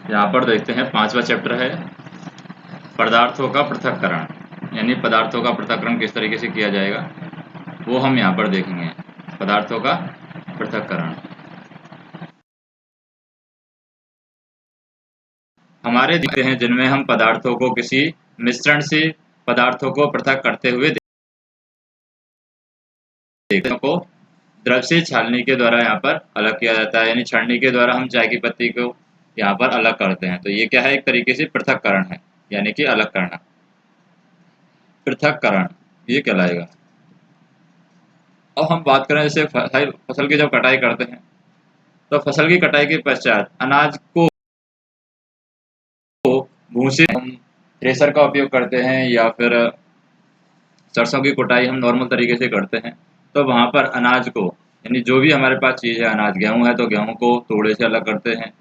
यहाँ पर देखते हैं 5वां चैप्टर है पदार्थों का पृथक्करण, यानी पदार्थों का पृथक्करण किस तरीके से किया जाएगा वो हम यहाँ पर देखेंगे। पदार्थों का पृथक्करण हमारे दिखते हैं जिनमें हम पदार्थों को किसी मिश्रण से पदार्थों को पृथक करते हुए देखते को द्रव से छानने के द्वारा यहाँ पर अलग किया जाता है, यानी छानने के द्वारा हम चाय की पत्ती को यहाँ पर अलग करते हैं। तो ये क्या है, एक तरीके से पृथक्करण है, यानी कि अलग करना, पृथक्करण ये कहलाएगा। अब हम बात करें जैसे फसल की जब कटाई करते हैं तो फसल की कटाई के पश्चात अनाज को भूसे हम थ्रेसर का उपयोग करते हैं या फिर सरसों की कुटाई हम नॉर्मल तरीके से करते हैं। तो वहाँ पर अनाज को, यानी जो भी हमारे पास चीज़ है, अनाज गेहूँ है तो गेहूँ को तोड़े से अलग करते हैं,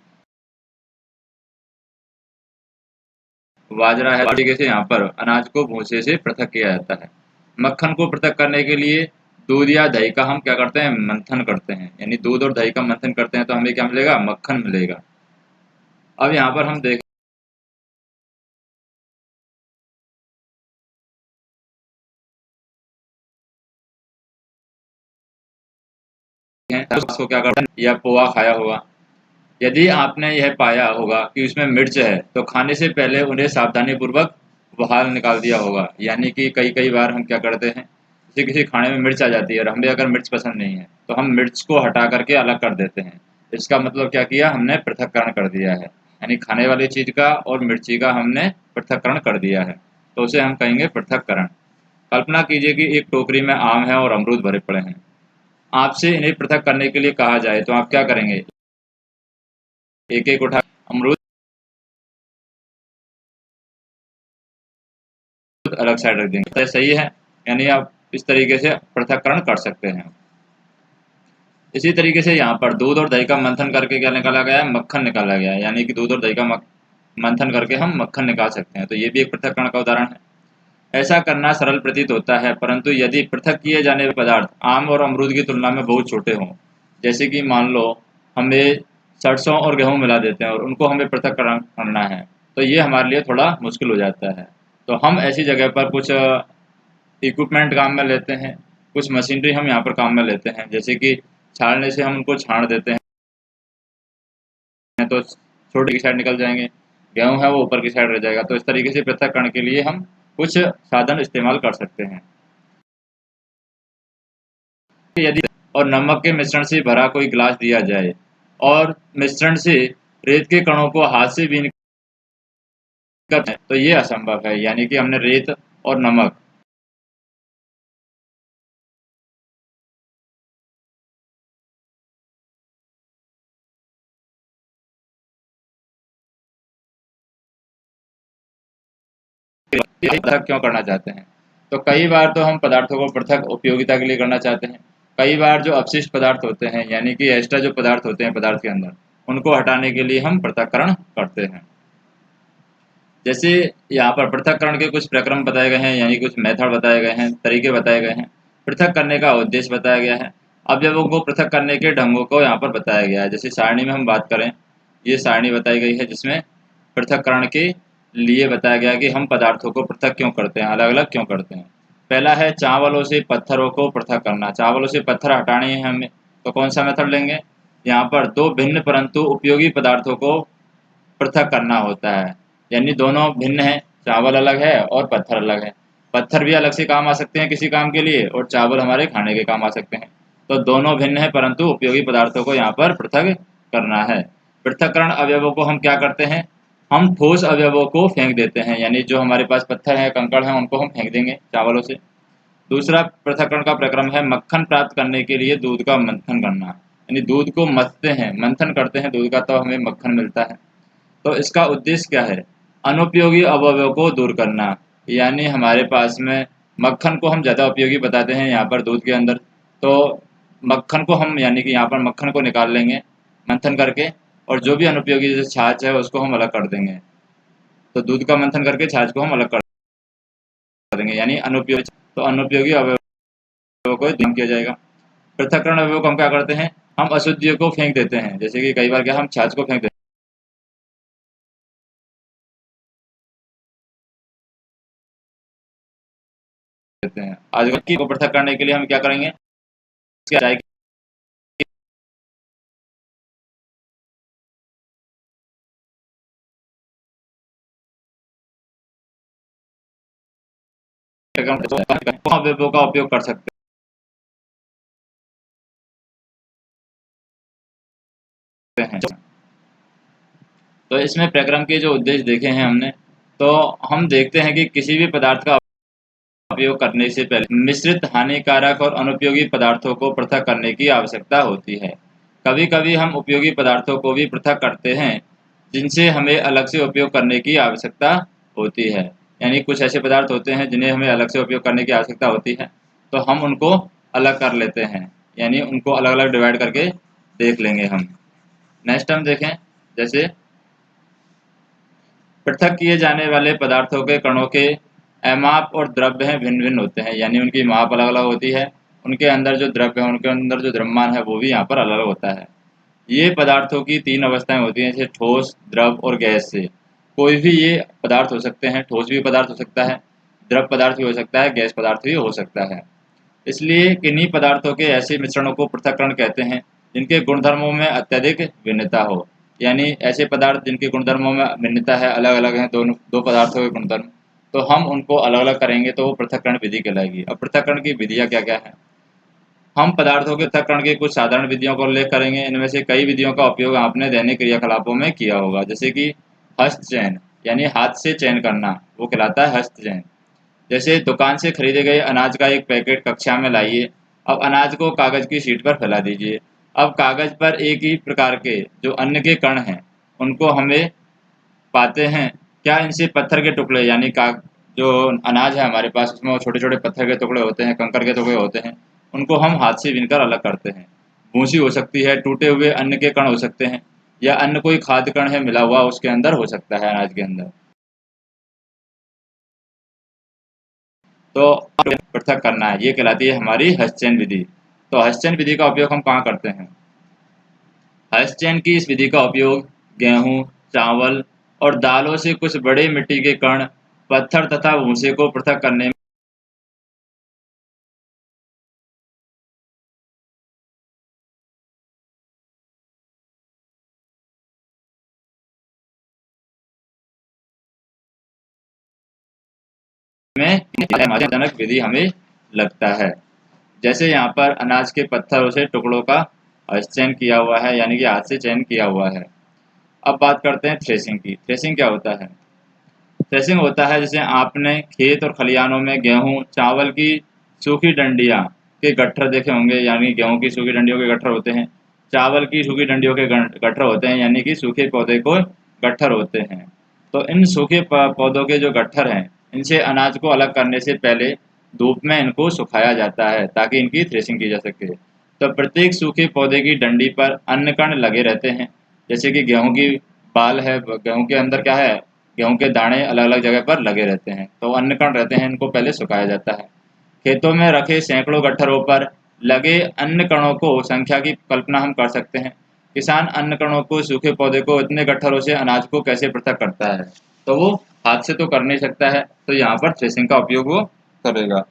बाजरा है तरीके से यहाँ पर अनाज को भूसे से पृथक किया जाता है। मक्खन को पृथक करने के लिए दूध या दही का हम क्या करते हैं, मंथन करते हैं, यानी दूध और दही का मंथन करते हैं तो हमें क्या मिलेगा, मक्खन मिलेगा। अब यहाँ पर हम देखें तो उसको क्या करते हैं, या पोहा खाया होगा, यदि आपने यह पाया होगा कि उसमें मिर्च है तो खाने से पहले उन्हें सावधानी पूर्वक बाहर निकाल दिया होगा। यानी कि कई कई बार हम क्या करते हैं, जैसे किसी खाने में मिर्च आ जाती है और हमें अगर मिर्च पसंद नहीं है तो हम मिर्च को हटा करके अलग कर देते हैं। इसका मतलब क्या किया, हमने पृथक्करण कर दिया है, यानी खाने वाली चीज़ का और मिर्ची का हमने पृथक्करण कर दिया है, तो उसे हम कहेंगे पृथक्करण। कल्पना कीजिए कि एक टोकरी में आम है और अमरूद भरे पड़े हैं, आपसे इन्हें पृथक करने के लिए कहा जाए तो आप क्या करेंगे, एक एक उठा अमरूद अलग साइड रख देंगे, तो सही है। यानी आप इस तरीके से पृथक्करण कर सकते हैं। इसी तरीके से यहाँ पर दूध और दही का मंथन करके क्या निकाला गया है, मक्खन निकाला गया है, यानी कि दूध और दही का मंथन करके हम मक्खन निकाल सकते हैं। तो ये भी एक पृथक्करण का उदाहरण है। ऐसा करना सरल प्रतीत होता है, परंतु यदि पृथक किए जाने वाले पदार्थ आम और अमरूद की तुलना में बहुत छोटे हों, जैसे कि मान लो हमें सरसों और गेहूं मिला देते हैं और उनको हमें पृथक्करण करना है, तो ये हमारे लिए थोड़ा मुश्किल हो जाता है। तो हम ऐसी जगह पर कुछ इक्विपमेंट काम में लेते हैं, कुछ मशीनरी हम यहाँ पर काम में लेते हैं, जैसे कि छाड़ने से हम उनको छाड़ देते हैं तो छोटे की साइड निकल जाएंगे, गेहूँ है वो ऊपर की साइड रह जाएगा। तो इस तरीके से पृथक्करण के लिए हम कुछ साधन इस्तेमाल कर सकते हैं। यदि और नमक के मिश्रण से भरा कोई गिलास दिया जाए और मिश्रण से रेत के कणों को हाथ से बीन कर, तो ये असंभव है, यानी कि हमने रेत और नमक पृथक क्यों करना चाहते हैं। तो कई बार तो हम पदार्थों को पृथक उपयोगिता के लिए करना चाहते हैं, कई बार जो अपशिष्ट पदार्थ होते हैं, यानी कि एक्स्ट्रा जो पदार्थ होते हैं पदार्थ के अंदर, उनको हटाने के लिए हम पृथक्करण करते हैं। जैसे यहाँ पर पृथक्करण के कुछ प्रक्रम बताए गए हैं, यानी कुछ मेथड बताए गए हैं, तरीके बताए गए हैं, पृथक करने का उद्देश्य बताया गया है, अवयवों को पृथक करने के ढंगों को यहाँ पर बताया गया है। जैसे सारणी में हम बात करें, ये सारणी बताई गई है जिसमें पृथक्करण के लिए बताया गया कि हम पदार्थों को पृथक क्यों करते हैं, अलग अलग क्यों करते हैं। पहला है चावलों से पत्थरों को पृथक करना, चावलों से पत्थर हटाने हैं हमें, तो कौन सा मेथड लेंगे, यहाँ पर दो भिन्न परंतु उपयोगी पदार्थों को पृथक करना होता है, यानी दोनों भिन्न हैं, चावल अलग है और पत्थर अलग है। पत्थर भी अलग से काम आ सकते हैं किसी काम के लिए और चावल हमारे खाने के काम आ सकते हैं। तो दोनों भिन्न हैं परंतु उपयोगी पदार्थों को यहाँ पर पृथक करना है। पृथक्करण अवयवों को हम क्या करते हैं, हम ठोस अवयवों को फेंक देते हैं, यानी जो हमारे पास पत्थर हैं कंकड़ हैं उनको हम फेंक देंगे चावलों से। दूसरा पृथक्करण का प्रक्रम है मक्खन प्राप्त करने के लिए दूध का मंथन करना, यानी दूध को मथते हैं, मंथन करते हैं दूध का, तो हमें मक्खन मिलता है। तो इसका उद्देश्य क्या है, अनुपयोगी अवयवों को दूर करना, यानी हमारे पास में मक्खन को हम ज़्यादा उपयोगी बताते हैं यहाँ पर दूध के अंदर, तो मक्खन को हम, यानी कि यहाँ पर मक्खन को निकाल लेंगे मंथन करके, और जो भी अनुपयोगी जैसे छाछ है उसको हम अलग कर देंगे। तो दूध का मंथन करके छाछ को हम अलग कर देंगे, यानी अनुपयोगी, तो अनुपयोगी अवयवों को दूर किया जाएगा। पृथक्करण अवयवों को हम क्या करते हैं, हम अशुद्धियों को फेंक देते हैं, जैसे कि कई बार क्या हम छाछ को फेंक देते हैं आज को पृथक करने के लिए हम क्या करेंगे, चाय अवयवों का उपयोग कर सकते हैं। तो इसमें प्रक्रम के जो उद्देश्य देखे हैं हमने, तो हम देखते हैं कि किसी भी पदार्थ का उपयोग करने से पहले मिश्रित हानिकारक और अनुपयोगी पदार्थों को पृथक करने की आवश्यकता होती है। कभी कभी हम उपयोगी पदार्थों को भी पृथक करते हैं जिनसे हमें अलग से उपयोग करने की आवश्यकता होती है। यानी कुछ ऐसे पदार्थ होते हैं जिन्हें हमें अलग से उपयोग करने की आवश्यकता होती है, तो हम उनको अलग कर लेते हैं, यानी उनको अलग अलग डिवाइड करके देख लेंगे हम। नेक्स्ट हम देखें, जैसे पृथक किए जाने वाले पदार्थों के कणों के अमाप और द्रव्य भिन्न भिन्न होते हैं, यानी उनकी माप अलग अलग होती है, उनके अंदर जो द्रव्य है, उनके अंदर जो द्रव्यमान है वो भी यहाँ पर अलग अलग होता है। ये पदार्थों की तीन अवस्थाएं होती हैं, जैसे ठोस, द्रव और गैस से। कोई भी ये पदार्थ हो सकते हैं, ठोस भी पदार्थ हो सकता है, द्रव पदार्थ भी हो सकता है, गैस पदार्थ भी हो सकता है। इसलिए किन्हीं पदार्थों के ऐसे मिश्रणों को पृथक्करण कहते हैं जिनके गुणधर्मों में अत्यधिक भिन्नता हो। यानी ऐसे पदार्थ जिनके गुणधर्मों में भिन्नता है, अलग अलग हैं दोनों दो पदार्थों के गुणधर्म, तो हम उनको अलग अलग करेंगे तो वो पृथक्करण विधि कहलाएगी। अब पृथक्करण की विधियाँ क्या क्या है, हम पदार्थों के पृथक्करण की कुछ साधारण विधियों का उल्लेख करेंगे। इनमें से कई विधियों का उपयोग आपने दैनिक क्रियाकलापों में किया होगा, जैसे कि हस्त चयन, यानी हाथ से चयन करना, वो कहलाता है हस्त चयन। जैसे दुकान से खरीदे गए अनाज का एक पैकेट कक्षा में लाइए। अब अनाज को कागज की शीट पर फैला दीजिए। अब कागज पर एक ही प्रकार के जो अन्न के कण हैं उनको हमें पाते हैं। क्या इनसे पत्थर के टुकड़े, यानी का जो अनाज है हमारे पास उसमें वो छोटे छोटे पत्थर के टुकड़े होते हैं, कंकर के टुकड़े होते हैं, उनको हम हाथ से बीनकर अलग करते हैं। भूसी हो सकती है, टूटे हुए अन्न के कण हो सकते हैं, या अन्य कोई खाद्य कण है मिला हुआ उसके अंदर हो सकता है अनाज के अंदर। तो पृथक करना है, ये कहलाती है हमारी हस्तचयन विधि। तो हस्तचयन विधि का उपयोग हम कहाँ करते हैं, हस्तचयन की इस विधि का उपयोग गेहूं, चावल और दालों से कुछ बड़े मिट्टी के कण, पत्थर तथा भूसे को पृथक करने में जनक विधि हमें लगता है। जैसे यहाँ पर अनाज के पत्थरों से टुकड़ों का हस्तचयन किया हुआ है, यानी कि हाथ से चयन किया हुआ है। अब बात करते हैं थ्रेसिंग की। थ्रेसिंग क्या होता है, थ्रेसिंग होता है जैसे आपने खेत और खलिहानों में गेहूं, चावल की सूखी डंडियां के गट्ठर देखे होंगे, यानी गेहूं की सूखी डंडियों के गट्ठर होते हैं, चावल की सूखी डंडियों के गट्ठर होते हैं, यानी कि सूखे पौधे को गट्ठर होते हैं। तो इन सूखे पौधों के जो गट्ठर हैं, इनसे अनाज को अलग करने से पहले धूप में इनको सुखाया जाता है ताकि इनकी थ्रेसिंग की जा सके। तो प्रत्येक सूखे पौधे की डंडी पर अन्न कण लगे रहते हैं। जैसे कि गेहूं की बाल है, गेहूं के अंदर क्या है, गेहूं के दाने अलग अलग जगह पर लगे रहते हैं, तो अन्न कण रहते हैं, इनको पहले सुखाया जाता है। खेतों में रखे सैकड़ों गट्ठरों पर लगे अन्न कणों को संख्या की कल्पना हम कर सकते हैं। किसान अन्न कणों को, सूखे पौधे को इतने गट्ठरों से अनाज को कैसे पृथक करता है, तो वो हाथ से तो कर नहीं सकता है, तो यहाँ पर थ्रेसिंग का उपयोग वो करेगा।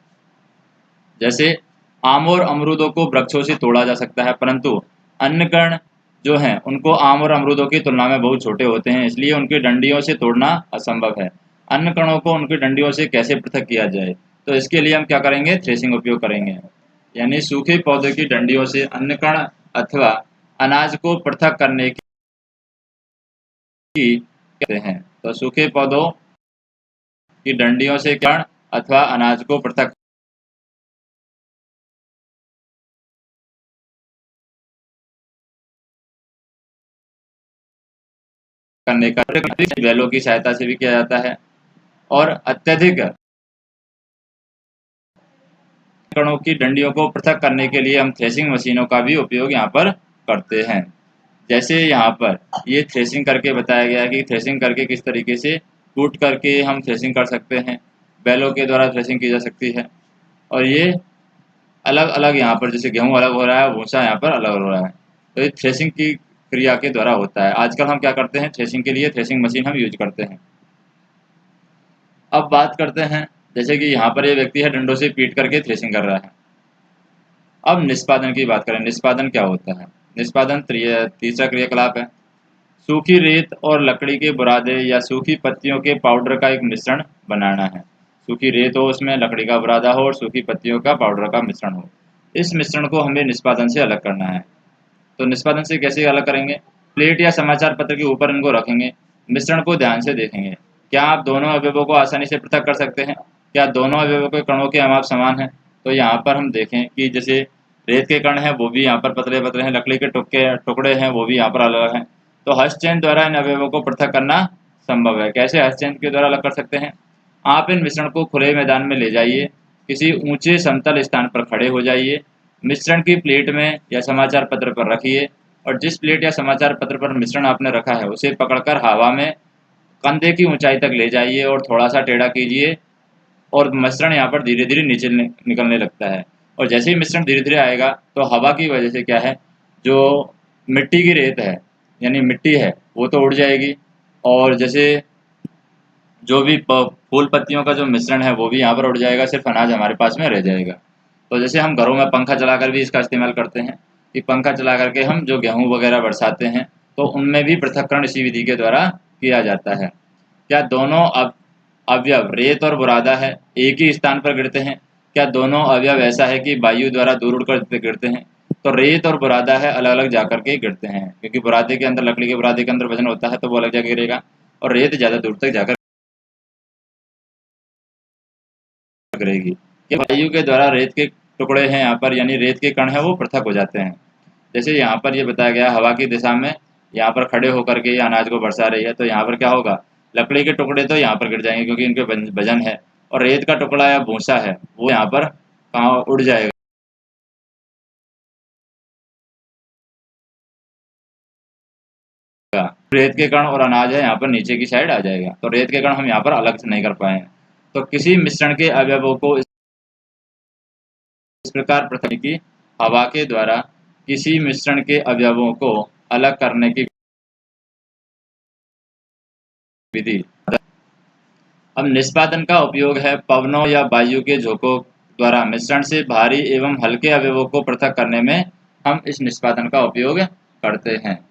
जैसे आम और अमरूदों को वृक्षों से तोड़ा जा सकता है, परंतु अन्य कण जो हैं उनको आम और अमरूदों की तुलना में बहुत छोटे होते हैं, इसलिए उनकी डंडियों से तोड़ना असंभव है। अन्य कणों को उनकी डंडियों से कैसे पृथक किया जाए, तो इसके लिए हम क्या करेंगे, थ्रेसिंग उपयोग करेंगे। यानी सूखे पौधे की डंडियों से अन्य कण अथवा अनाज को पृथक करने की कहते हैं। तो सूखे पौधों की डंडियों से कण अथवा अनाज को पृथक करने का बैलों की सहायता से भी किया जाता है। और अत्यधिक कणों की डंडियों को पृथक करने के लिए हम थ्रेसिंग मशीनों का भी उपयोग यहाँ पर करते हैं। जैसे यहाँ पर ये थ्रेसिंग करके बताया गया है कि थ्रेसिंग करके किस तरीके से कूट करके हम थ्रेसिंग कर सकते हैं, बैलों के द्वारा थ्रेसिंग की जा सकती है। और ये अलग अलग यहाँ पर जैसे गेहूँ अलग हो रहा है, भूसा यहाँ पर अलग हो रहा है, तो ये थ्रेसिंग की क्रिया के द्वारा होता है। आजकल हम क्या करते हैं, थ्रेसिंग के लिए थ्रेसिंग मशीन हम यूज करते हैं। अब बात करते हैं जैसे कि यहाँ पर ये व्यक्ति है डंडों से पीट करके थ्रेसिंग कर रहा है। अब निष्पादन की बात करें, निष्पादन क्या होता है? निष्पादन तीसरा क्रियाकलाप है। सूखी रेत और लकड़ी के बुरादे या सूखी पत्तियों के पाउडर का एक मिश्रण बनाना है। सूखी रेत हो, उसमें लकड़ी का बुरादा हो और सूखी पत्तियों का पाउडर का मिश्रण हो। इस मिश्रण को हमें निष्पादन से अलग करना है। तो निष्पादन से कैसे अलग करेंगे? प्लेट या समाचार पत्र के ऊपर इनको रखेंगे, मिश्रण को ध्यान से देखेंगे। क्या आप दोनों अवयवों को आसानी से पृथक कर सकते हैं? क्या दोनों अवयवों के कणों के माप समान हैं? तो यहाँ पर हम देखें कि जैसे रेत के कण हैं वो भी यहाँ पर पतले पतले हैं, लकड़ी के टुकड़े हैं वो भी यहाँ पर अलग अलग हैं। तो हस्तचयन द्वारा इन अवयवों को पृथक करना संभव है। कैसे हस्तचयन के द्वारा अलग कर सकते हैं? आप इन मिश्रण को खुले मैदान में ले जाइए, किसी ऊंचे समतल स्थान पर खड़े हो जाइए, मिश्रण की प्लेट में या समाचार पत्र पर रखिए और जिस प्लेट या समाचार पत्र पर मिश्रण आपने रखा है उसे पकड़कर हवा में कंधे की ऊंचाई तक ले जाइए और थोड़ा सा टेढ़ा कीजिए और मिश्रण यहाँ पर धीरे धीरे नीचे निकलने लगता है। और जैसे ही मिश्रण धीरे धीरे आएगा तो हवा की वजह से क्या है, जो मिट्टी की रेत है यानी मिट्टी है वो तो उड़ जाएगी और जैसे जो भी फूल पत्तियों का जो मिश्रण है वो भी यहाँ पर उड़ जाएगा, सिर्फ अनाज हमारे पास में रह जाएगा। तो जैसे हम घरों में पंखा चलाकर भी इसका इस्तेमाल करते हैं कि पंखा चला करके हम जो गेहूँ वगैरह बरसाते हैं तो उनमें भी पृथक्करण इसी विधि के द्वारा किया जाता है। क्या दोनों अवयव रेत और बुरादा है एक ही स्थान पर गिरते हैं? क्या दोनों अवयव ऐसा है कि वायु द्वारा दूर उड़कर गिरते हैं? तो रेत और बुरादा है अलग अलग जाकर के गिरते हैं, क्योंकि बुरादे के अंदर, लकड़ी के बुरादे के अंदर वजन होता है तो वो अलग जगह गिरेगा और रेत ज़्यादा दूर तक जाकर गिरेगी। कि वायु के द्वारा रेत के टुकड़े हैं यहाँ पर यानी रेत के कण हैं वो पृथक हो जाते हैं। जैसे यहाँ पर ये बताया गया हवा की दिशा में यहाँ पर खड़े होकर के अनाज को बरसा रही है तो यहाँ पर क्या होगा, लकड़ी के टुकड़े तो यहाँ पर गिर जाएंगे क्योंकि इनके वजन है और रेत का टुकड़ा या भूसा है वो यहाँ पर कहाँ उड़ जाएगा। रेत के कण और अनाज है यहाँ पर नीचे की साइड आ जाएगा, तो रेत के कण हम यहाँ पर अलग से नहीं कर पाए हैं। तो किसी मिश्रण के अवयवों को इस प्रकार पृथक की हवा के द्वारा किसी मिश्रण के अवयवों को अलग करने की विधि। अब निष्पादन का उपयोग है पवनों या वायु के झोंकों द्वारा मिश्रण से भारी एवं हल्के अवयवों को पृथक करने में हम इस निष्पादन का उपयोग करते हैं।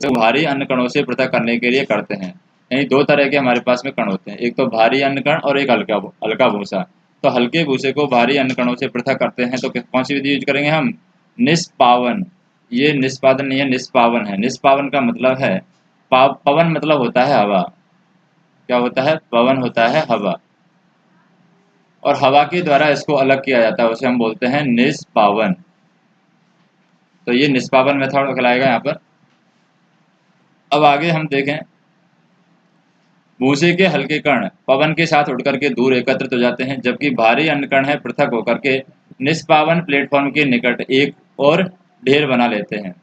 तो भारी अन्न कणों से पृथक करने के लिए करते हैं। यानी दो तरह के हमारे पास में कण होते हैं, एक तो भारी अन्न कण और एक हल्का हल्का भूसा। तो हल्के भूसे को भारी अन्न कणों से पृथक करते हैं तो कौन सी विधि यूज करेंगे हम? निष्पावन। ये निष्पादन नहीं है, निष्पावन है। निष्पावन का मतलब है पवन मतलब होता है हवा। क्या होता है? पवन होता है हवा और हवा के द्वारा इसको अलग किया जाता है, उसे हम बोलते हैं निष्पावन। तो ये निष्पावन मेथड कहलाएगा यहाँ पर। अब आगे हम देखें, भूसे के हल्के कण पवन के साथ उड़कर के दूर एकत्रित हो जाते हैं, जबकि भारी अन्य कण है पृथक होकर के निष्पावन प्लेटफॉर्म के निकट एक और ढेर बना लेते हैं।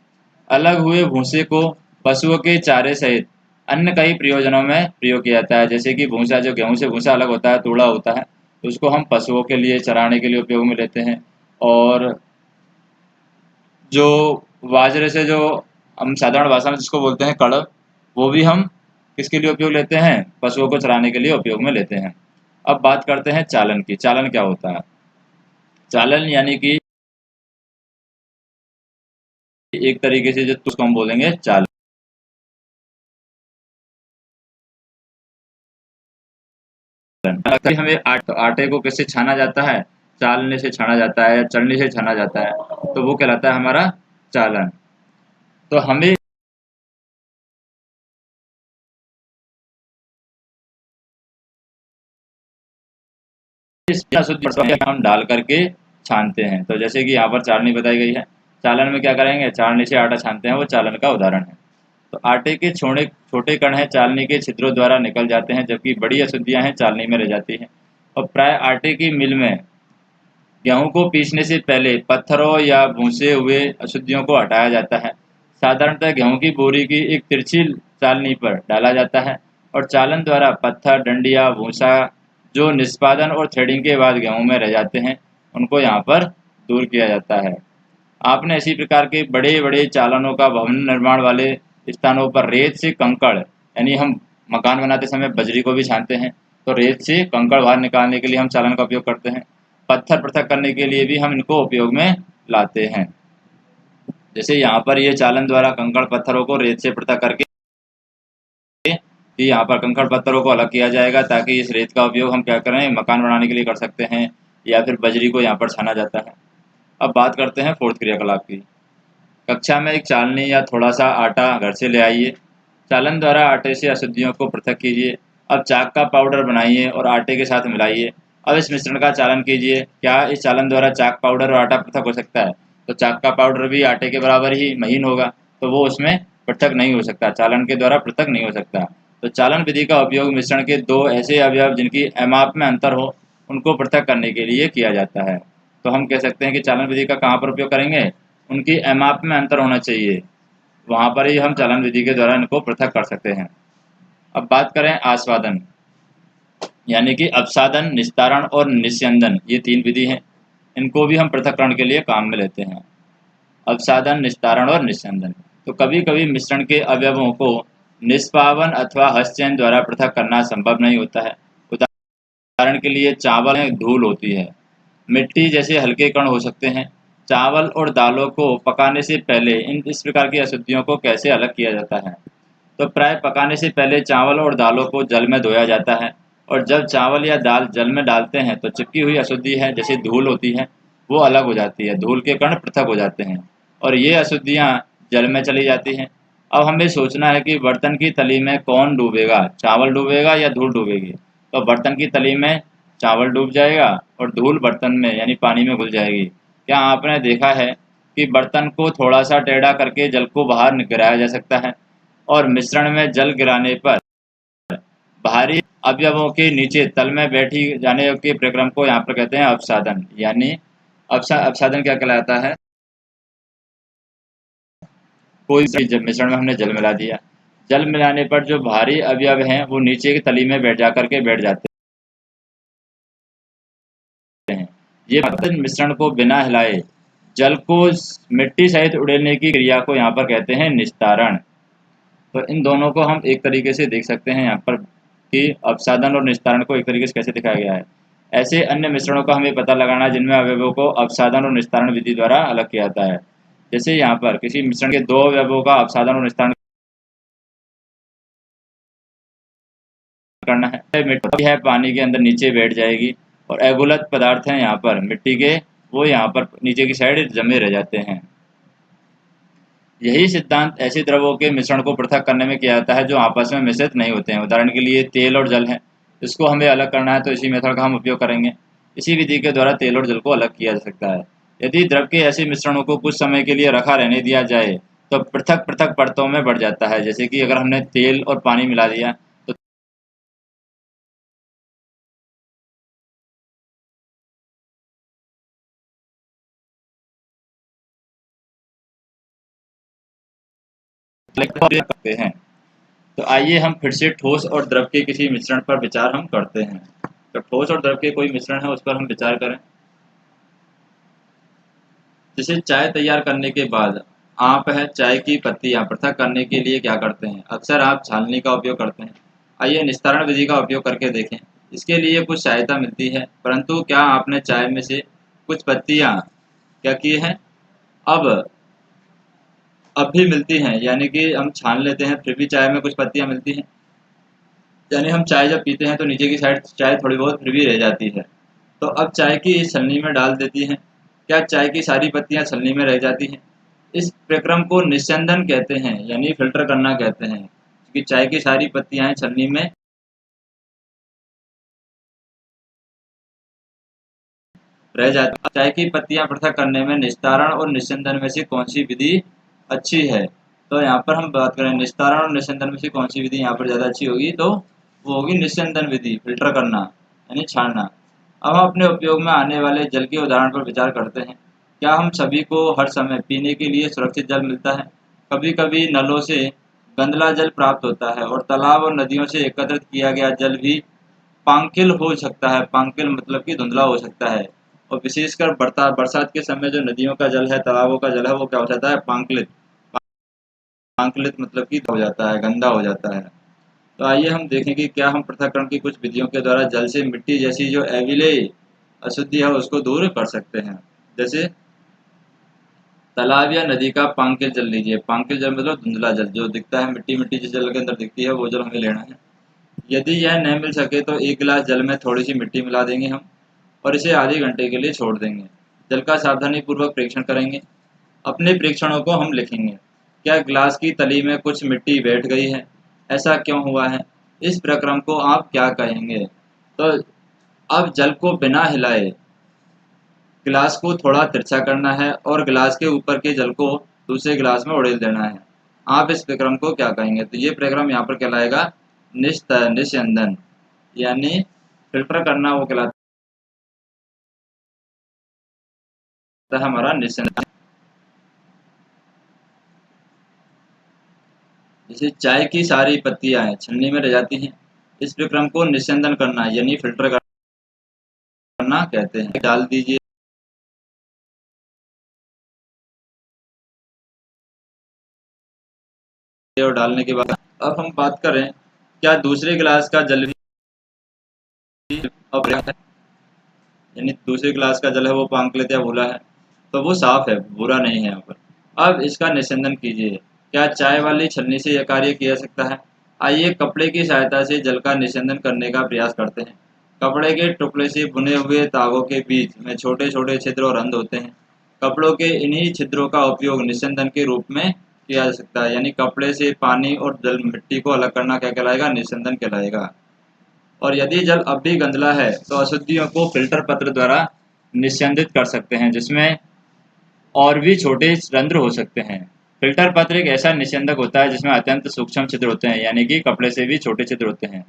अलग हुए भूसे को पशुओं के चारे सहित अन्य कई प्रयोजनों में प्रयोग किया जाता है। जैसे कि भूसा, जो गेहूं से भूसा अलग होता है, तूड़ा होता है, तो उसको हम पशुओं के लिए चराने के लिए उपयोग में लेते हैं। और जो बाजरे से, जो हम साधारण भाषा में जिसको बोलते हैं कड़ब, वो भी हम किसके लिए उपयोग लेते हैं? पशुओं को चराने के लिए उपयोग में लेते हैं। अब बात करते हैं चालन की। चालन क्या होता है? चालन यानी कि एक तरीके से जो उसको हम बोलेंगे चालन। हमें आटे को कैसे छाना जाता है? चालने से छाना जाता है या चलनी से छाना जाता है, तो वो कहलाता है हमारा चालन। तो हमें हम डाल करके छानते हैं। तो जैसे कि यहाँ पर चालनी बताई गई है, चालन में क्या करेंगे? चालनी से आटा छानते हैं, वो चालन का उदाहरण है। तो आटे के छोटे छोटे कण हैं चालनी के छिद्रों द्वारा निकल जाते हैं, जबकि बड़ी अशुद्धियां हैं चालनी में रह जाती हैं। और प्राय आटे की मिल में गेहूं को पीसने से पहले पत्थरों या भूसे हुए अशुद्धियों को हटाया जाता है। साधारणतः गेहूं की बोरी की एक तिरछी चालनी पर डाला जाता है और चालन द्वारा पत्थर, डंडिया, भूसा जो निष्पादन और थ्रेडिंग के बाद गेहूं में रह जाते हैं उनको यहाँ पर दूर किया जाता है। आपने इसी प्रकार के बड़े बड़े चालनों का भवन निर्माण वाले स्थानों पर रेत से कंकड़ यानी हम मकान बनाते समय बजरी को भी छानते हैं। तो रेत से कंकड़ बाहर निकालने के लिए हम चालन का उपयोग करते हैं। पत्थर पृथक करने के लिए भी हम इनको उपयोग में लाते हैं। जैसे यहाँ पर ये चालन द्वारा कंकड़ पत्थरों को रेत से पृथक करके कि यहाँ पर कंकड़ पत्थरों को अलग किया जाएगा, ताकि इस रेत का उपयोग हम क्या करें, मकान बनाने के लिए कर सकते हैं, या फिर बजरी को यहाँ पर छाना जाता है। अब बात करते हैं फोर्थ क्रियाकलाप की। कक्षा में एक चालनी या थोड़ा सा आटा घर से ले आइए। चालन द्वारा आटे से अशुद्धियों को पृथक कीजिए। अब चाक का पाउडर बनाइए और आटे के साथ मिलाइए। अब इस मिश्रण का चालन कीजिए। क्या इस चालन द्वारा चाक पाउडर और आटा पृथक हो सकता है? तो चाक का पाउडर भी आटे के बराबर ही महीन होगा, तो वो उसमें पृथक नहीं हो सकता, चालन के द्वारा पृथक नहीं हो सकता। तो चालन विधि का उपयोग मिश्रण के दो ऐसे अवयव जिनकी एमाप में अंतर हो, उनको पृथक करने के लिए किया जाता है। तो हम कह सकते हैं कि चालन विधि का कहाँ पर उपयोग करेंगे? उनकी एमाप में अंतर होना चाहिए, वहाँ पर ही हम चालन विधि के द्वारा इनको पृथक कर सकते हैं। अब बात करें आस्वादन, यानी कि अपसादन, निस्तारण और निस्यंदन, ये तीन विधि हैं। इनको भी हम पृथक्करण के लिए काम में लेते हैं। अपसादन, निस्तारण और निस्यंदन। तो कभी कभी मिश्रण के अवयवों को निष्पावन अथवा हस्तचयन द्वारा पृथक करना संभव नहीं होता है। उदाहरण के लिए चावल में धूल होती है, मिट्टी जैसे हल्के कण हो सकते हैं। चावल और दालों को पकाने से पहले इस प्रकार की अशुद्धियों को कैसे अलग किया जाता है? तो प्राय पकाने से पहले चावल और दालों को जल में धोया जाता है, और जब चावल या दाल जल में डालते हैं तो चिपकी हुई अशुद्धि है, जैसे धूल होती है, वो अलग हो जाती है, धूल के कण पृथक हो जाते हैं और ये अशुद्धियाँ जल में चली जाती हैं। अब हमें सोचना है कि बर्तन की तली में कौन डूबेगा, चावल डूबेगा या धूल डूबेगी? तो बर्तन की तली में चावल डूब जाएगा और धूल बर्तन में यानी पानी में घुल जाएगी। क्या आपने देखा है कि बर्तन को थोड़ा सा टेढ़ा करके जल को बाहर गिराया जा सकता है, और मिश्रण में जल गिराने पर बाहरी अवयवों के नीचे तल में बैठी जाने के प्रक्रम को यहाँ पर कहते हैं अपसादन। यानी अपसादन क्या कहलाता है? कोई भी जब मिश्रण में हमने जल मिला दिया, जल मिलाने पर जो भारी अवयव हैं वो नीचे की तली में बैठ जाते हैं। ये बर्तन मिश्रण को बिना हिलाए जल को मिट्टी सहित उड़ेलने की क्रिया को यहाँ पर कहते हैं निस्तारण। तो इन दोनों को हम एक तरीके से देख सकते हैं यहाँ पर कि अपसादन और निस्तारण को एक तरीके से कैसे दिखाया गया है। ऐसे अन्य मिश्रणों का हमें पता लगाना है जिनमें अवयवों को अपसादन और निस्तारण विधि द्वारा अलग किया जाता है। जैसे यहाँ पर किसी मिश्रण के दो अवयवों का अपसादन और निस्तारण करना है। मिट्टी है पानी के अंदर नीचे बैठ जाएगी, और अगुलत पदार्थ हैं यहाँ पर मिट्टी के, वो यहाँ पर नीचे की साइड जमे रह जाते हैं। यही सिद्धांत ऐसे द्रवों के मिश्रण को पृथक करने में किया जाता है जो आपस में मिश्रित नहीं होते हैं। उदाहरण के लिए तेल और जल है, इसको हमें अलग करना है तो इसी मेथड का हम उपयोग करेंगे। इसी विधि के द्वारा तेल और जल को अलग किया जा सकता है। यदि द्रव के ऐसे मिश्रणों को कुछ समय के लिए रखा रहने दिया जाए तो पृथक पृथक परतों में बढ़ जाता है। जैसे कि अगर हमने तेल और पानी मिला दिया तो करते हैं। तो आइए हम फिर से ठोस और द्रव के किसी मिश्रण पर विचार हम करते हैं। तो ठोस और द्रव के कोई मिश्रण है उस पर हम विचार करें। जैसे चाय तैयार करने के बाद आप है चाय की पत्तियां पृथक करने के लिए क्या करते हैं? अक्सर आप छाननी का उपयोग करते हैं। आइए निस्तारण विधि का उपयोग करके देखें। इसके लिए कुछ सहायता मिलती है, परंतु क्या आपने चाय में से कुछ पत्तियां क्या की हैं? अब अब भी मिलती हैं, यानी कि हम छान लेते हैं फिर भी चाय में कुछ पत्तियां मिलती हैं। यानी हम चाय जब पीते हैं तो नीचे की साइड चाय थोड़ी बहुत फिर भी रह जाती है। तो अब चाय की इस छलनी में डाल देती हैं। क्या चाय की सारी पत्तियां छलनी में रह जाती हैं? इस प्रक्रम को निस्यंदन कहते हैं, यानी फिल्टर करना कहते हैं, क्योंकि चाय की सारी पत्तियां छलनी में रह जाती हैं। चाय की पत्तियां पृथक करने में निस्तारण और निस्यंदन में से कौन सी विधि अच्छी है? तो यहाँ पर हम बात करें निस्तारण और निस्यंदन में से कौन सी विधि यहाँ पर ज़्यादा अच्छी होगी, तो वो होगी निस्यंदन विधि, फिल्टर करना यानी छानना। अब हम अपने उपयोग में आने वाले जल के उदाहरण पर विचार करते हैं। क्या हम सभी को हर समय पीने के लिए सुरक्षित जल मिलता है? कभी कभी नलों से गंदला जल प्राप्त होता है, और तालाब और नदियों से एकत्रित किया गया जल भी पांकिल हो सकता है। पांकिल मतलब कि धुंधला हो सकता है, और विशेषकर बरसात के समय जो नदियों का जल है, तालाबों का जल है, वो क्या हो जाता है? पांकिलित। पांकिलित मतलब कि हो जाता है, गंदा हो जाता है। तो आइए हम देखें कि क्या हम पृथक्करण की कुछ विधियों के द्वारा जल से मिट्टी जैसी जो अविलेय अशुद्धि है उसको दूर कर सकते हैं। जैसे तालाब या नदी का पांकिल जल लीजिए। पांकिल जल मतलब धुंधला जल, जो दिखता है मिट्टी मिट्टी जिस जल के अंदर दिखती है वो जल हमें लेना है। यदि यह न मिल सके तो 1 गिलास जल में थोड़ी सी मिट्टी मिला देंगे हम, और इसे आधे घंटे के लिए छोड़ देंगे। जल का सावधानी पूर्वक परीक्षण करेंगे। अपने परीक्षणों को हम लिखेंगे। क्या गिलास की तली में कुछ मिट्टी बैठ गई है? ऐसा क्यों हुआ है? इस प्रक्रम को आप क्या कहेंगे? तो अब जल को बिना हिलाए गिलास को थोड़ा तिरछा करना है और गिलास के ऊपर के जल को दूसरे गिलास में उड़ेल देना है। आप इस प्रक्रम को क्या कहेंगे? तो ये प्रक्रम यहाँ पर कहलाएगा निस्यंदन, यानी फिल्टर करना वो कहलाता है हमारा निस्यंदन। जैसे चाय की सारी पत्तियां छन्नी में रह जाती हैं, इस प्रक्रम को निस्यंदन करना यानी फिल्टर करना कहते हैं। डाल दीजिए और डालने के बाद अब हम बात करें, क्या दूसरे गिलास का जल भी अपर्याप्त है? यानी दूसरे गिलास का जल है वो पांकलेट या भूला है, तो वो साफ है, बुरा नहीं है यहाँ पर। अब इसका निस्यंदन कीजिए। क्या चाय वाली छलनी से यह कार्य किया जा सकता है? आइए कपड़े की सहायता से जल का निस्यंदन करने का प्रयास करते हैं। कपड़े के टुकड़े से बुने हुए तागों के बीच में छोटे छोटे छिद्र और रंध्र होते हैं। कपड़ों के इन्हीं छिद्रों का उपयोग निस्यंदन के रूप में किया जा सकता है। यानी कपड़े से पानी और जल मिट्टी को अलग करना क्या कहलाएगा? निस्यंदन कहलाएगा। और यदि जल अब भी गंदला है तो अशुद्धियों को फिल्टर पत्र द्वारा निस्यंदित कर सकते हैं, जिसमें और भी छोटे रंध्र हो सकते हैं। फिल्टर पत्र एक ऐसा निस्यंदक होता है जिसमें अत्यंत सूक्ष्म छिद्र होते हैं, यानी कि कपड़े से भी छोटे छिद्र होते हैं।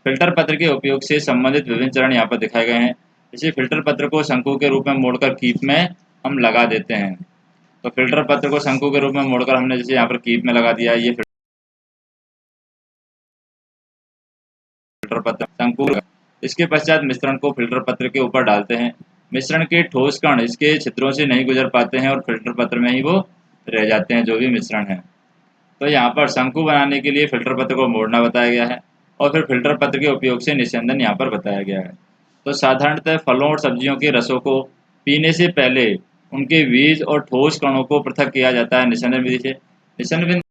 फिल्टर पत्र के उपयोग से संबंधित विभिन्न चरण यहाँ पर दिखाए गए हैं। इसी फिल्टर पत्र को शंकु के रूप में मोड़कर कीप में हम लगा देते हैं। तो फिल्टर पत्र को शंकु के रूप में मोड़कर हमने जैसे यहाँ पर कीप में लगा दिया, ये फिल्टर पत्र शंकु। इसके पश्चात मिश्रण को फिल्टर पत्र के ऊपर डालते हैं। मिश्रण के ठोस कण इसके छिद्रों से नहीं गुजर पाते हैं और फिल्टर पत्र में ही वो रह जाते हैं, जो भी मिश्रण है। तो यहाँ पर शंकु बनाने के लिए फिल्टर पत्र को मोड़ना बताया गया है और फिर फिल्टर पत्र के उपयोग से निस्यंदन यहाँ पर बताया गया है। तो साधारणतः फलों और सब्जियों के रसों को पीने से पहले उनके बीज और ठोस कणों को पृथक किया जाता है निस्यंदन विधि से। निस्यंदन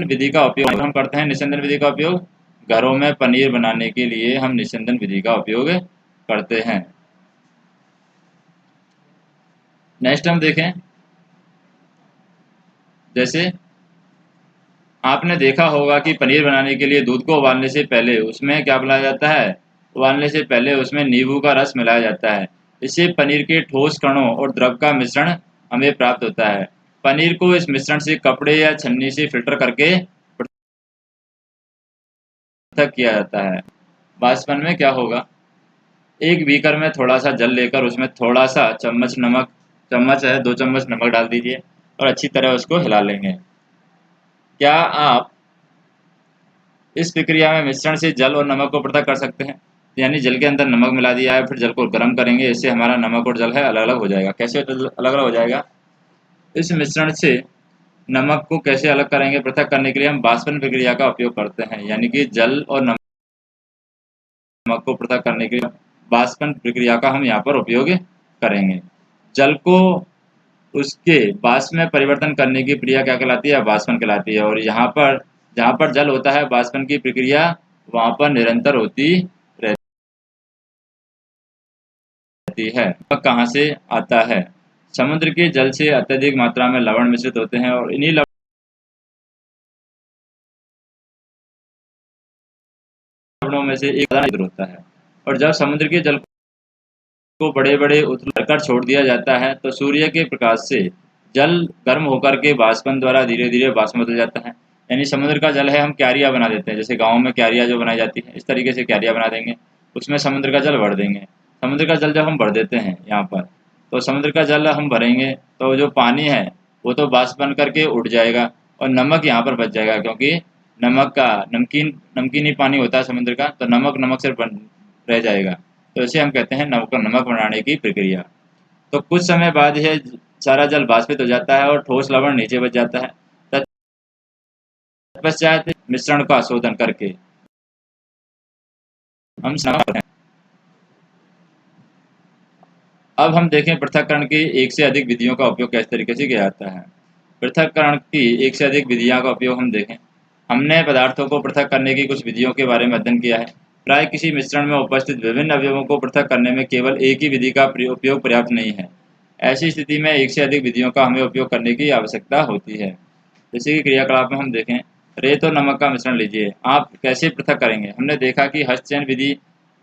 विधि का उपयोग हम करते हैं। निस्यंदन विधि का उपयोग घरों में पनीर बनाने के लिए हम निस्यंदन विधि का उपयोग करते हैं। नेक्स्ट हम देखें, जैसे आपने देखा होगा कि पनीर बनाने के लिए दूध को उबालने से पहले उसमें क्या मिलाया जाता है? उबालने से पहले उसमें नींबू का रस मिलाया जाता है। इससे पनीर के ठोस कणों और द्रव का मिश्रण हमें प्राप्त होता है। पनीर को इस मिश्रण से कपड़े या छन्नी से फिल्टर करके पृथक किया जाता है। वाष्पन में क्या होगा? एक बीकर में थोड़ा सा जल लेकर उसमें थोड़ा सा चम्मच नमक, चम्मच है 2 चम्मच नमक डाल दीजिए और अच्छी तरह उसको हिला लेंगे। क्या आप इस प्रक्रिया में मिश्रण से जल और नमक को पृथक कर सकते हैं? यानी जल के अंदर नमक मिला दिया है, फिर जल को गर्म करेंगे, इससे हमारा नमक और जल है अलग अलग हो जाएगा। कैसे अलग अलग हो जाएगा? इस मिश्रण से नमक को कैसे अलग करेंगे? पृथक करने के लिए हम वाष्पन प्रक्रिया का उपयोग करते हैं, यानी कि जल और नमक को पृथक करने के लिए वाष्पन प्रक्रिया का हम यहाँ पर उपयोग करेंगे। जल को उसके वाष्प में परिवर्तन करने की प्रक्रिया क्या कहलाती है? वाष्पन कहलाती है। और यहाँ पर जहाँ पर जल होता है वाष्पन की प्रक्रिया वहाँ पर निरंतर होती रहती है। नमक कहाँ से आता है? समुद्र के जल से अत्यधिक मात्रा में लवण मिश्रित होते हैं और इन्हीं लवणों में से एक समुद्र होता है। और जब समुद्र के जल को बड़े बड़े उथल कर छोड़ दिया जाता है तो सूर्य के प्रकाश से जल गर्म होकर के वाष्पन द्वारा धीरे धीरे वाष्प में बदल जाता है। यानी समुद्र का जल है हम क्यारियाँ बना देते हैं, जैसे गाँव में क्यारियाँ जो बनाई जाती है इस तरीके से क्यारियाँ बना देंगे, उसमें समुद्र का जल भर देंगे। समुद्र का जल जब हम भर देते हैं यहाँ पर, तो समुद्र का जल हम भरेंगे तो जो पानी है वो तो वाष्प बन करके उड़ जाएगा और नमक यहाँ पर बच जाएगा, क्योंकि नमक का नमकीन नमकीन ही पानी होता है समुद्र का, तो नमक नमक से बन रह जाएगा। तो इसे हम कहते हैं नमक नमक बनाने की प्रक्रिया। तो कुछ समय बाद यह सारा जल वाष्पित हो जाता है और ठोस लवण नीचे बच जाता है। तत्पश्चात मिश्रण का शोधन करके हम अब हम देखें पृथक्करण की एक से अधिक विधियों का उपयोग किस तरीके से किया जाता है। पृथक्करण की एक से अधिक विधियों का उपयोग हम देखें। हमने पदार्थों को पृथक करने की कुछ विधियों के बारे में अध्ययन किया है। प्राय किसी मिश्रण में उपस्थित विभिन्न अवयवों को पृथक करने में केवल एक ही विधि का उपयोग पर्याप्त नहीं है। ऐसी स्थिति में एक से अधिक विधियों का हमें उपयोग करने की आवश्यकता होती है। जैसे कि क्रियाकलाप में हम देखें, रेत और नमक का मिश्रण लीजिए, आप कैसे पृथक करेंगे। हमने देखा कि हस्तचयन विधि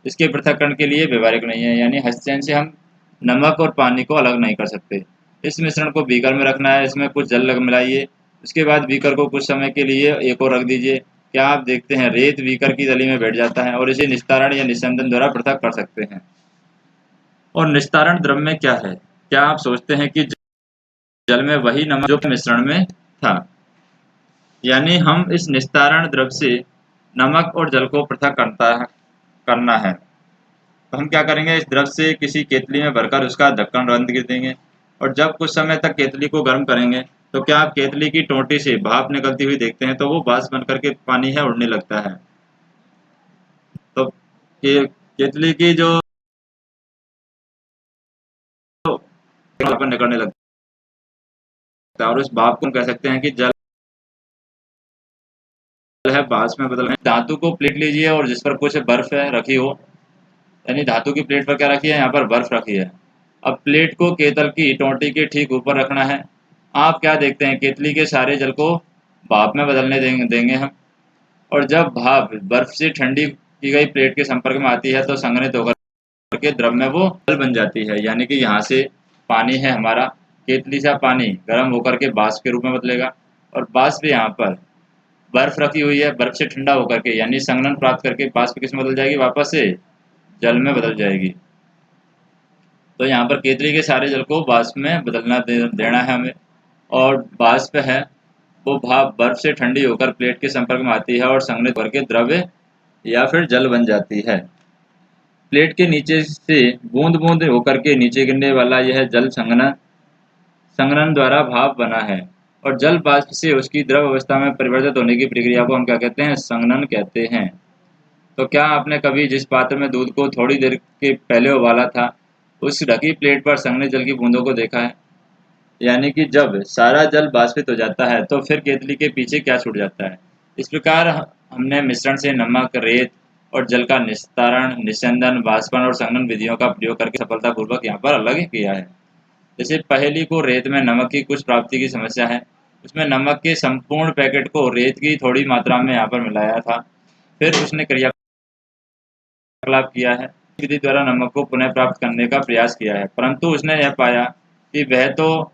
इसके पृथक्करण के लिए व्यवहारिक नहीं है, यानी हस्तचयन से हम नमक और पानी को अलग नहीं कर सकते। इस मिश्रण को बीकर में रखना है, इसमें कुछ जल मिलाइए, उसके बाद बीकर को कुछ समय के लिए एक और रख दीजिए। क्या आप देखते हैं रेत बीकर की तली में बैठ जाता है और इसे निस्तारण या निस्यंदन द्वारा पृथक कर सकते हैं। और निस्तारण द्रव में क्या है? क्या आप सोचते हैं कि जल में वही नमक जो मिश्रण में था, यानी हम इस निस्तारण द्रव से नमक और जल को पृथक करना है। तो हम क्या करेंगे, इस द्रव से किसी केतली में भरकर उसका ढक्कन बंद कर देंगे और जब कुछ समय तक केतली को गर्म करेंगे तो क्या आप केतली की टोंटी से भाप निकलती हुई देखते हैं, तो वो वाष्प बनकर के पानी है उड़ने लगता है। तो केतली की जो निकलने लगता है और उस भाप को हम कह सकते हैं कि जल है, वाष्प में बदल रहे हैं। धातु को प्लेट लीजिए और जिस पर कुछ बर्फ है रखी हो, यानी धातु की प्लेट पर क्या रखी है, यहाँ पर बर्फ रखी है। अब प्लेट को केतल की टोंटी के ठीक ऊपर रखना है। आप क्या देखते हैं, केतली के सारे जल को भाप में बदलने देंगे हम, और जब भाप बर्फ से ठंडी की गई प्लेट के संपर्क में आती है तो संघनित होकर के द्रव में वो जल बन जाती है। यानी कि यहाँ से पानी है हमारा, केतली से पानी गर्म होकर के वाष्प के रूप में बदलेगा और वाष्प यहाँ पर बर्फ रखी हुई है, बर्फ से ठंडा होकर के यानी संघनन प्राप्त करके वाष्प किस में बदल जाएगी, वापस से जल में बदल जाएगी। तो यहाँ पर केतली के सारे जल को वाष्प में बदलना देना है हमें, और वाष्प है वो भाप बर्फ से ठंडी होकर प्लेट के संपर्क में आती है और संघनित करके द्रव्य या फिर जल बन जाती है। प्लेट के नीचे से बूंद बूंद होकर के नीचे गिरने वाला यह जल संघनन द्वारा भाप बना है, और जल वाष्प से उसकी द्रव अवस्था में परिवर्तित होने की प्रक्रिया को हम क्या कहते हैं, संघनन कहते हैं। तो क्या आपने कभी जिस पात्र में दूध को थोड़ी देर के पहले उबाला था, उस ढकी प्लेट पर संघनित जल की बूंदों को देखा है? यानी कि जब सारा जल वाष्पित हो जाता है तो फिर केतली के पीछे क्या छूट जाता है। इस प्रकार हमने मिश्रण से नमक, रेत और जल का निस्तारण, निस्यंदन, वाष्पन और संघनन विधियों का प्रयोग करके सफलतापूर्वक यहाँ पर अलग किया है। जैसे पहली को रेत में नमक की कुछ प्राप्ति की समस्या है, उसमें नमक के संपूर्ण पैकेट को रेत की थोड़ी मात्रा में यहाँ पर मिलाया था, फिर उसने क्रियाकलाप किया है, विधि द्वारा नमक को पुनः प्राप्त करने का प्रयास किया है, परंतु उसने यह पाया कि वह तो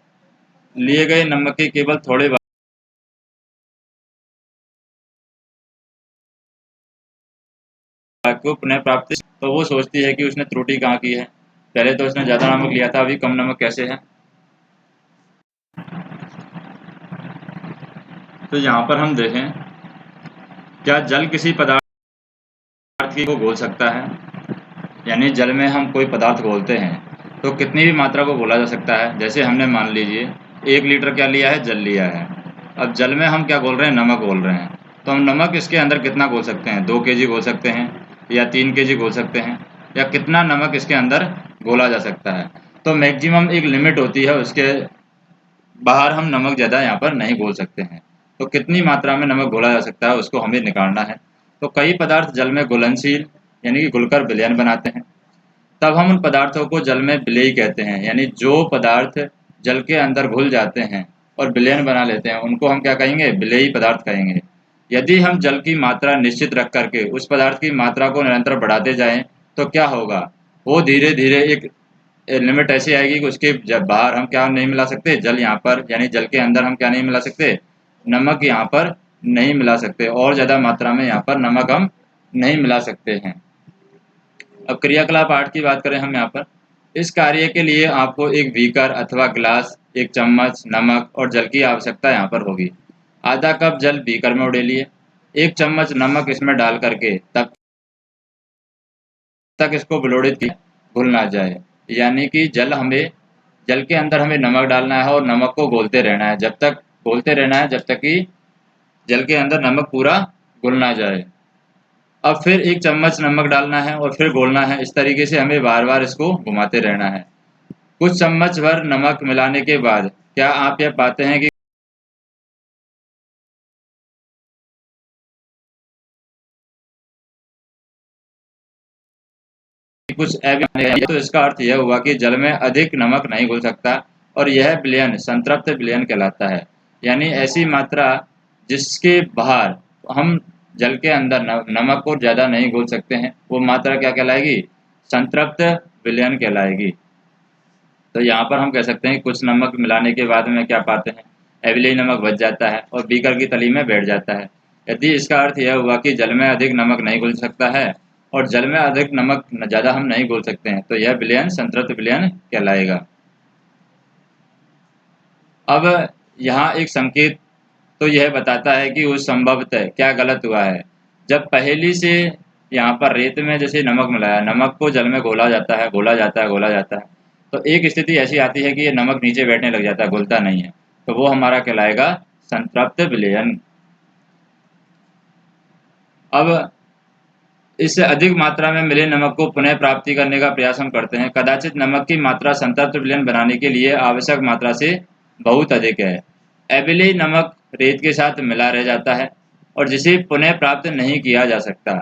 लिए गए नमक के केवल थोड़े भाग को पुनः प्राप्ति, तो वो सोचती है कि उसने त्रुटि कहाँ की है, पहले तो उसने ज़्यादा नमक लिया था, अभी कम नमक कैसे है। तो यहाँ पर हम देखें, क्या जल किसी पदार्थ को घोल सकता है, यानी जल में हम कोई पदार्थ घोलते हैं तो कितनी भी मात्रा को घोला जा सकता है। जैसे हमने मान लीजिए 1 लीटर क्या लिया है, जल लिया है। अब जल में हम क्या घोल रहे हैं, नमक घोल रहे हैं, तो हम नमक इसके अंदर कितना घोल सकते हैं, 2 kg घोल सकते हैं या 3 kg घोल सकते हैं, या कितना नमक इसके अंदर घोला जा सकता है। तो मैक्सिमम एक लिमिट होती है, उसके बाहर हम नमक ज़्यादा यहाँ पर नहीं घोल सकते हैं। तो कितनी मात्रा में नमक घोला जा सकता है उसको हमें निकालना है। तो कई पदार्थ जल में घुलनशील यानी कि घुलकर विलयन बनाते हैं, तब हम उन पदार्थों को जल में विलेयी कहते हैं। यानी जो पदार्थ जल के अंदर घुल जाते हैं और विलयन बना लेते हैं उनको हम क्या कहेंगे, विलेयी पदार्थ कहेंगे। यदि हम जल की मात्रा निश्चित रख करके उस पदार्थ की मात्रा को निरंतर बढ़ाते जाएं तो क्या होगा, वो धीरे धीरे एक लिमिट ऐसी आएगी कि उसके बाहर हम क्या नहीं मिला सकते, जल यहाँ पर, यानी जल के अंदर हम क्या नहीं मिला सकते, नमक यहाँ पर नहीं मिला सकते, और ज़्यादा मात्रा में यहाँ पर नमक हम नहीं मिला सकते हैं। अब क्रियाकलाप 8 की बात करें हम यहाँ पर, इस कार्य के लिए आपको एक बीकर अथवा ग्लास, एक चम्मच नमक और जल की आवश्यकता यहाँ पर होगी। आधा कप जल बीकर में उड़ेलिए, 1 चम्मच नमक इसमें डाल करके तब तक इसको बिलोड़ित घुल ना जाए। यानी कि जल के अंदर हमें नमक डालना है और नमक को घोलते रहना है, जब तक घोलते रहना है जब तक कि जल के अंदर नमक पूरा घुल ना जाए। अब फिर 1 चम्मच नमक डालना है और फिर घोलना है। इस तरीके से हमें बार-बार इसको घुमाते रहना है। कुछ चम्मच भर नमक मिलाने के बाद क्या आप यह पाते हैं कि कुछ तो इसका अर्थ यह हुआ कि जल में अधिक नमक नहीं घुल सकता और यह विलयन संतृप्त विलयन कहलाता है। यानी ऐसी मात्रा जिसके बाहर हम जल के अंदर नमक को ज़्यादा नहीं घोल सकते हैं, वो मात्रा क्या कहलाएगी? संतृप्त विलयन कहलाएगी। तो यहाँ पर हम कह सकते हैं कुछ नमक मिलाने के बाद में क्या पाते हैं, एविली नमक बच जाता है और बीकर की तली में बैठ जाता है। यदि इसका अर्थ यह हुआ कि जल में अधिक नमक नहीं घुल सकता है और जल में अधिक नमक ज़्यादा हम नहीं घोल सकते हैं, तो यह विलयन संतृप्त विलयन कहलाएगा। अब यहाँ एक संकेत तो यह बताता है कि उस संभवतः क्या गलत हुआ है। जब पहेली से यहाँ पर रेत में जैसे नमक मिलाया, नमक को जल में घोला जाता है, घोला जाता है, घोला जाता है, तो एक स्थिति ऐसी आती है कि ये नमक नीचे बैठने लग जाता है, घुलता नहीं है, तो वो हमारा कहलाएगा संतृप्त विलयन। अब इससे अधिक मात्रा में मिले नमक को पुनः प्राप्ति करने का प्रयास हम करते हैं। कदाचित नमक की मात्रा संतृप्त विलयन बनाने के लिए आवश्यक मात्रा से बहुत अधिक है। एबिली नमक रेत के साथ मिला रह जाता है और जिसे पुनः प्राप्त नहीं किया जा सकता।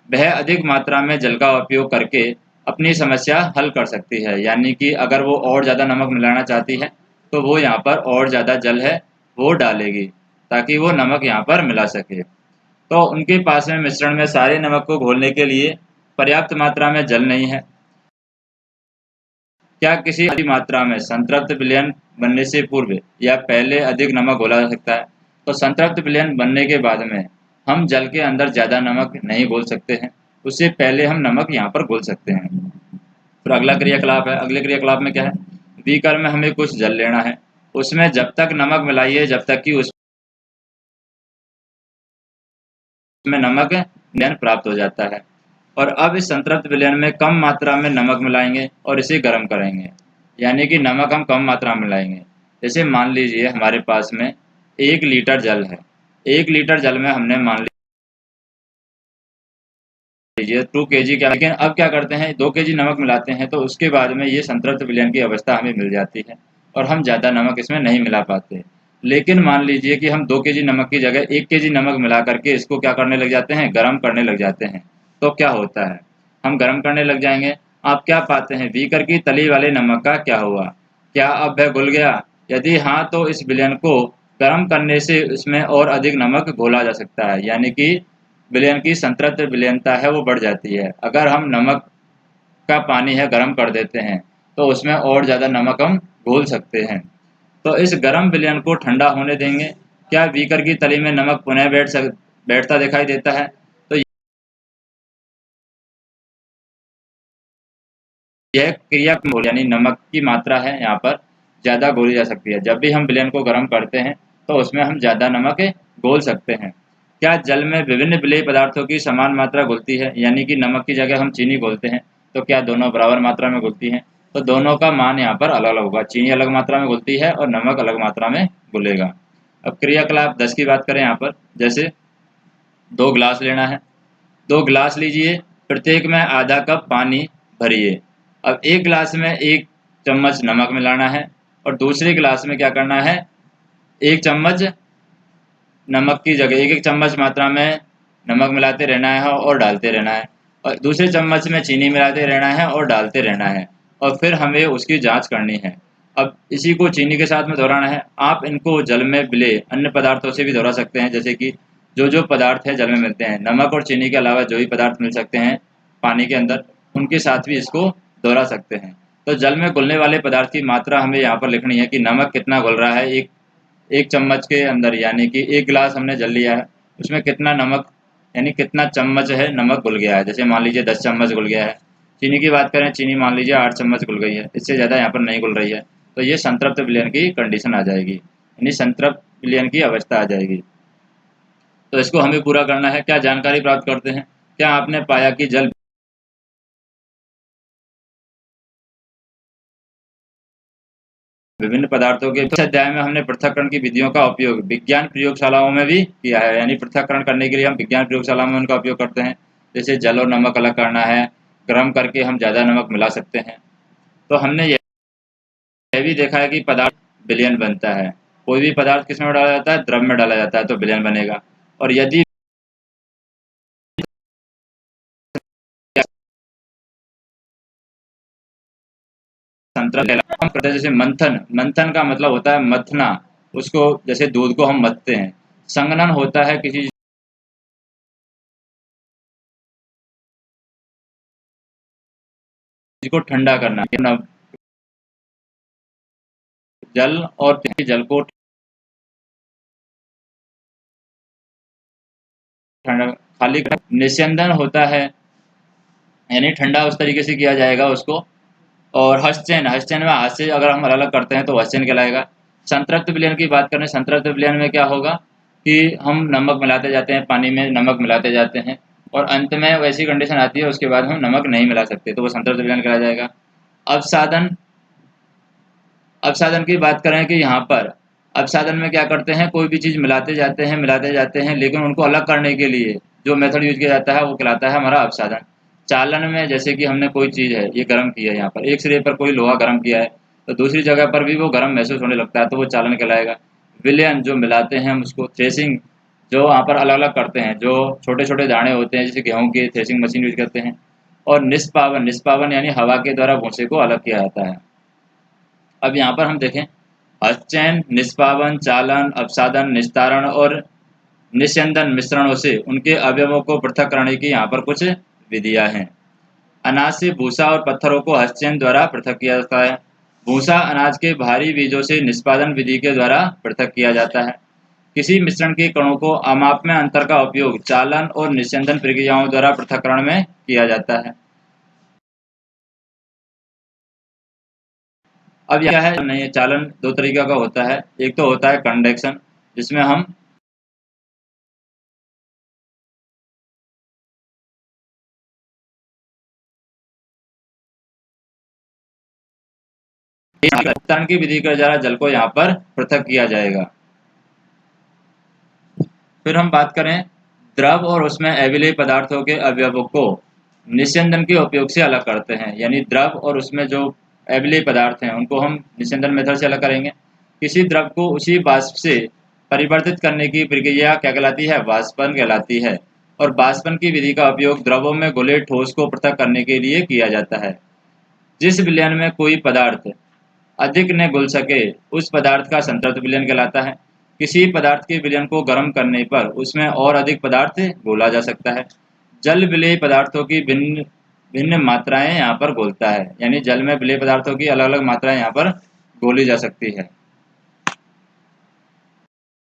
वह अधिक मात्रा में जल का उपयोग करके अपनी समस्या हल कर सकती है। यानी कि अगर वो और ज़्यादा नमक मिलाना चाहती है तो वो यहाँ पर और ज़्यादा जल है वो डालेगी ताकि वो नमक यहाँ पर मिला सके। तो उनके पास में मिश्रण में सारे नमक को घोलने के लिए पर्याप्त मात्रा में जल नहीं है। क्या किसी अधिक मात्रा में संतृप्त विलयन बनने से पूर्व या पहले अधिक नमक घोला जा सकता है? तो संतृप्त विलयन बनने के बाद में हम जल के अंदर ज़्यादा नमक नहीं घोल सकते हैं, उससे पहले हम नमक यहाँ पर घोल सकते हैं। फिर अगला क्रियाकलाप है। अगले क्रियाकलाप में क्या है, बीकर में हमें कुछ जल लेना है, उसमें जब तक नमक मिलाइए जब तक कि उसमें नमक विलयन प्राप्त हो जाता है। और अब इस संतृप्त विलयन में कम मात्रा में नमक मिलाएंगे और इसे गर्म करेंगे। यानी कि नमक हम कम मात्रा में मिलाएंगे। जैसे मान लीजिए हमारे पास में 1 लीटर जल है, 1 लीटर जल में हमने मान लीजिए 2 kg क्या, लेकिन अब क्या करते हैं 2 kg नमक मिलाते हैं तो उसके बाद में ये संतृप्त विलयन की अवस्था हमें मिल जाती है और हम ज़्यादा नमक इसमें नहीं मिला पाते। लेकिन मान लीजिए कि हम 2 kg नमक की जगह 1 kg नमक मिला करके इसको क्या करने लग जाते हैं, गर्म करने लग जाते हैं। तो क्या होता है, हम गर्म करने लग जाएंगे, आप क्या पाते हैं बीकर की तली वाले नमक का क्या हुआ, क्या अब वह घुल गया? यदि हाँ तो इस विलयन को गर्म करने से इसमें और अधिक नमक घोला जा सकता है। यानी कि विलयन की संतृप्त विलयनता है वो बढ़ जाती है। अगर हम नमक का पानी है गर्म कर देते हैं तो उसमें और ज़्यादा नमक हम घोल सकते हैं। तो इस गर्म विलयन को ठंडा होने देंगे। क्या बीकर की तली में नमक पुनः बैठता दिखाई देता है? तो यह क्रिया यानी नमक की मात्रा है यहाँ पर ज़्यादा घोली जा सकती है। जब भी हम विलयन को गर्म करते हैं तो उसमें हम ज़्यादा नमक घोल सकते हैं। क्या जल में विभिन्न विलेय पदार्थों की समान मात्रा घुलती है? यानी कि नमक की जगह हम चीनी घोलते हैं तो क्या दोनों बराबर मात्रा में घुलती हैं? तो दोनों का मान यहाँ पर अलग अलग होगा। चीनी अलग मात्रा में घुलती है और नमक अलग मात्रा में घुलेगा। अब क्रियाकलाप 10 की बात करें यहाँ पर, जैसे 2 गिलास लेना है, 2 गिलास लीजिए, प्रत्येक में आधा कप पानी भरिए। अब एक गिलास में 1 चम्मच नमक मिलाना है और दूसरे गिलास में क्या करना है, 1 चम्मच नमक की जगह एक एक चम्मच मात्रा में नमक मिलाते रहना है और डालते रहना है और दूसरे चम्मच में चीनी मिलाते रहना है और डालते रहना है और फिर हमें उसकी जांच करनी है। अब इसी को चीनी के साथ में दोहराना है। आप इनको जल में मिले अन्य पदार्थों से भी दोहरा सकते हैं, जैसे कि जो पदार्थ है जल में मिलते हैं, नमक और चीनी के अलावा जो भी पदार्थ मिल सकते हैं पानी के अंदर, उनके साथ भी इसको दोहरा सकते हैं। तो जल में घुलने वाले पदार्थ की मात्रा हमें यहाँ पर लिखनी है कि नमक कितना घुल रहा है एक एक चम्मच के अंदर। यानी कि 1 गिलास हमने जल लिया है, उसमें कितना नमक यानी कितना चम्मच है नमक घुल गया है। जैसे मान लीजिए 10 चम्मच घुल गया है। चीनी की बात करें, चीनी मान लीजिए 8 चम्मच घुल गई है, इससे ज़्यादा यहाँ पर नहीं घुल रही है, तो ये संतृप्त विलयन की कंडीशन आ जाएगी, यानी संतृप्त विलयन की अवस्था आ जाएगी। तो इसको हमें पूरा करना है। क्या जानकारी प्राप्त करते हैं, क्या आपने पाया कि जल विभिन्न पदार्थों के इस अध्याय में हमने पृथक्करण की विधियों का उपयोग विज्ञान प्रयोगशालाओं में भी किया है। यानी पृथक्करण करने के लिए हम विज्ञान प्रयोगशाला में उनका उपयोग करते हैं। जैसे जल और नमक अलग करना है, गर्म करके हम ज़्यादा नमक मिला सकते हैं। तो हमने यह भी देखा है कि पदार्थ विलयन बनता है। कोई भी पदार्थ किसमें डाला जाता है? द्रव में डाला जाता है तो विलयन बनेगा। और यदि संतुलन हम करते हैं, जैसे मंथन, मंथन का मतलब होता है मथना, उसको जैसे दूध को हम मथते हैं। संघनन होता है किसी चीज को ठंडा करना। जल और जल को ठंडा खाली निस्यंदन होता है, यानी ठंडा उस तरीके से किया जाएगा उसको। और हस्तचयन, हस्तचयन में हाथ से अगर हम अलग अलग करते हैं तो हस्तचयन कहलाएगा। संतृप्त विलयन की बात करें, संतृप्त विलयन में क्या होगा कि हम नमक मिलाते जाते हैं, पानी में नमक मिलाते जाते हैं और अंत में वैसी कंडीशन आती है उसके बाद हम नमक नहीं मिला सकते, तो वो संतृप्त विलयन कहलाया जाएगा। अवसादन, अवसादन की बात करें कि यहाँ पर अवसादन में क्या करते हैं, कोई भी चीज़ मिलाते जाते हैं, लेकिन उनको अलग करने के लिए जो मेथड यूज किया जाता है वो कहलाता है हमारा अवसादन। चालन में जैसे कि हमने कोई चीज़ है ये गर्म की है, यहाँ पर एक सिरे पर कोई लोहा गर्म किया है तो दूसरी जगह पर भी वो गर्म महसूस होने लगता है तो वो चालन कहलाएगा। विलयन जो मिलाते हैं हम उसको, थ्रेसिंग जो वहाँ पर अलग अलग करते हैं, जो छोटे छोटे दाने होते हैं जैसे गेहूँ की थ्रेसिंग मशीन यूज करते हैं। और निष्पावन, निष्पावन यानी हवा के द्वारा भूसे को अलग किया जाता है। अब यहाँ पर हम देखें, हस्तचयन, निष्पावन, चालन, अवसादन, निस्तारण और निस्यंदन मिश्रणों से उनके अवयवों को पृथक करने की यहाँ पर कुछ विधियां हैं। अनाज से भूसा और पत्थरों को हस्तचयन द्वारा पृथक किया जाता है। भूसा अनाज के भारी बीजों से निष्पादन विधि के द्वारा पृथक किया जाता है। किसी मिश्रण के कणों को अमाप में अंतर का उपयोग चालन और निस्यंदन प्रक्रियाओं द्वारा पृथक्करण में किया जाता है। अब यह है नहीं, चालन दो तरीका का होता है। एक तो होता है कंडक्शन, जिसमें हम वितरण की विधि के द्वारा जल को यहाँ पर पृथक किया जाएगा। फिर हम बात करें द्रव और उसमें अविलेय पदार्थों के अवयवों को निस्यंदन के उपयोग से अलग करते हैं। यानी द्रव और उसमें जो अविलेय पदार्थ हैं उनको हम निस्यंदन मेथड से अलग करेंगे। किसी द्रव को उसी वाष्प से परिवर्तित करने की प्रक्रिया क्या कहलाती है? वाष्पन कहलाती है। और वाष्पन की विधि का उपयोग द्रवों में घुले ठोस को पृथक करने के लिए किया जाता है। जिस विलयन में कोई पदार्थ अधिक न घुल सके उस पदार्थ का संतृप्त विलयन कहलाता है। किसी पदार्थ के विलयन को गर्म करने पर उसमें और अधिक पदार्थ घोला जा सकता है। जल विलेय पदार्थों की भिन्न भिन्न मात्राएं यहाँ पर घोलता है, यानी जल में विलेय पदार्थों की अलग अलग मात्राएं यहाँ पर घोली जा सकती है।